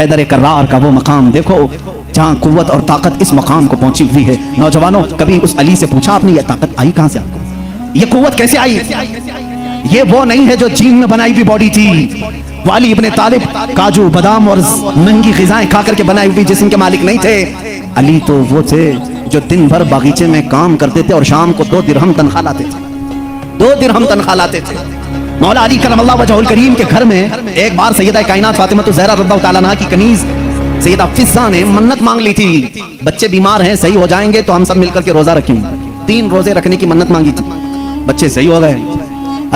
حیدر کرار کا وہ مقام دیکھو جہاں قوت اور طاقت اس مقام کو پہنچی ہوئی ہے۔ نوجوانوں، کبھی اس علی سے پوچھا آپ نے یہ طاقت آئی کہاں سے آپ کو؟ یہ قوت کیسے آئی؟ یہ وہ نہیں ہے جو چین میں بنائی ہوئی باڈی تھی۔ وہ علی ابن طالب کاجو بادام اور مہنگی غذائیں کھا کر کے بنائی ہوئی جسم کے مالک نہیں تھے۔ علی تو وہ تھے جو دن بھر باغیچے میں کام کرتے تھے اور شام کو 2 درہم تنخواہ لاتے تھے۔ 2 درہم تنخواہ لاتے تھے۔ مولا علی کرم اللہ وجہہ الکریم کے گھر میں ایک بار سیدہ کائنات فاطمہ الزہرا رضی اللہ تعالیٰ عنہا کی کنیز سیدہ فضہ نے منت مانگ لی تھی، بچے بیمار ہیں، صحیح ہو جائیں گے تو ہم سب مل کر کے روزہ رکھیں گے۔ 3 روزے رکھنے کی منت مانگی تھی، بچے صحیح ہو گئے،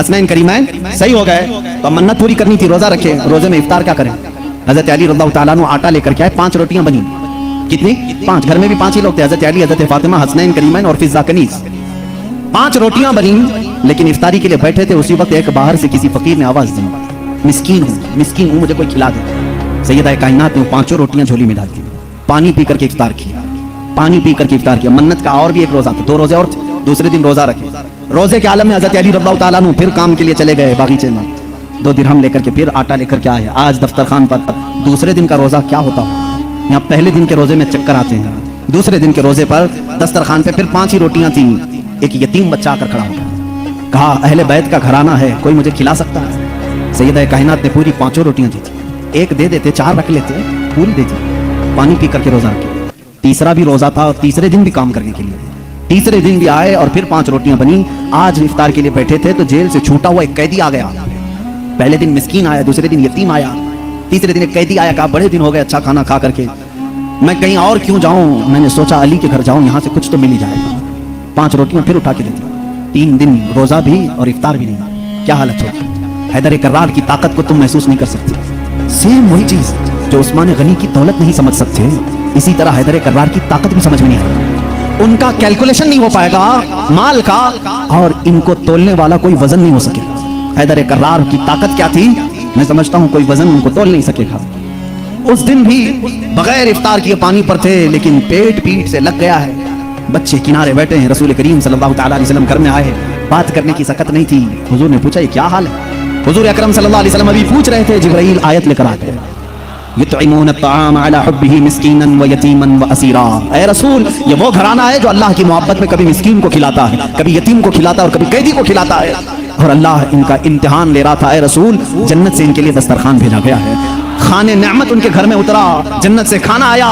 حسنین کریمین صحیح ہو گئے، تو منت پوری کرنی تھی، روزہ رکھے۔ روزے میں افطار کیا کریں؟ حضرت علی رضی اللہ تعالیٰ عنہ آٹا لے کر کے آئے، 5 روٹیاں بنی۔ کتنی؟ 5۔ گھر میں بھی 5 ہی لوگ تھے، حضرت علی، حضرت فاطمہ، حسنین کریمین اور فضہ کنیز۔ 5 روٹیاں بنی، لیکن افطاری کے لیے بیٹھے تھے، اسی وقت ایک باہر سے کسی فقیر نے آواز دی، مسکین ہوں مجھے کوئی کھلا دے۔ سیدہ کائنات نے 5 روٹیاں جھولی میں ڈال دی، پانی پی کر کے افطار کیا، پانی پی کر کے افطار کیا۔ منت کا اور بھی ایک روزہ تھا، 2 روزے اور دوسرے دن روزہ رکھے۔ روزے کے عالم میں حضرت علی رضی اللہ تعالیٰ عنہ پھر کام کے لیے چلے گئے باغیچے میں، 2 درہم لے کر کے پھر آٹا لے کر کے آئے۔ آج دفترخان پر دوسرے دن کا روزہ کیا ہوتا ہو؟ یہاں پہلے دن کے روزے میں چکر آتے ہیں، دوسرے دن کے روزے پر دسترخوان پہ پھر 5 ہی روٹیاں تھیں۔ ایک یتیم بچہ آ کر کھڑا ہو گیا، کہا اہل بیت کا گھرانہ ہے، کوئی مجھے کھلا سکتا ہے؟ سیدہ کائنات نے پوری 5 روٹیاں دی تھی، ایک دے دیتے، 4 رکھ لیتے، پوری دے دی، پانی پی کر کے روزہ رکھے۔ تیسرا بھی روزہ تھا اور تیسرے دن بھی کام کرنے کے لیے، تیسرے دن بھی آئے اور پھر 5 روٹیاں بنی۔ آج افطار کے لیے بیٹھے تھے تو جیل سے چھوٹا ہوا ایک قیدی آ گیا۔ پہلے دن مسکین آیا، دوسرے دن یتیم آیا، تیسرے دن ایک قیدی آیا، کہا بڑے دن ہو گئے اچھا کھانا کھا کر کے، میں کہیں اور کیوں جاؤں، میں نے سوچا علی کے گھر جاؤں، یہاں سے کچھ تو مل ہی جائے گا۔ 5 روٹیاں پھر اٹھا کے دے دی، 3 دن روزہ بھی اور افطار بھی نہیں۔ کیا حالت ہوگی؟ حیدر کرار کی طاقت کو تم محسوس نہیں کر سکتے۔ سیم وہی چیز جو عثمان غنی کی دولت نہیں سمجھ سکتے، اسی طرح حیدر کرار کی طاقت بھی سمجھ میں نہیں آئی۔ ان کا کیلکولیشن نہیں ہو پائے گا مال کا، اور ان کو تولنے والا کوئی وزن نہیں ہو سکے گا۔ حیدر کرار کی طاقت کیا تھی؟ میں سمجھتا ہوں کوئی وزن ان کو تول نہیں سکے گا۔ اس دن بھی بغیر افطار کیے پانی پر تھے، لیکن پیٹ سے لگ گیا ہے۔ بچے کنارے بیٹھے ہیں، رسول کریم صلی اللہ تعالیٰ علیہ وسلم گھر میں آئے، بات کرنے کی سکت نہیں تھی۔ حضور نے پوچھا یہ کیا حال ہے؟ حضور اکرم صلی اللہ علیہ وسلم ابھی پوچھ رہے تھے، جبرائیل آیت لے کر آ گئے، یطعمون الطعام علی حبہ مسکینا ویتیما واسیرا۔ اے رسول، یہ وہ گھرانہ ہے جو اللہ کی محبت میں کبھی مسکین کو کھلاتا ہے، کبھی یتیم کو کھلاتا ہے اور کبھی قیدی کو کھلاتا ہے، اور اللہ ان کا امتحان لے رہا تھا۔ اے رسول، جنت سے ان کے لیے دسترخوان بھیجا گیا ہے، خانے نعمت ان کے گھر میں اترا، جنت سے کھانا آیا۔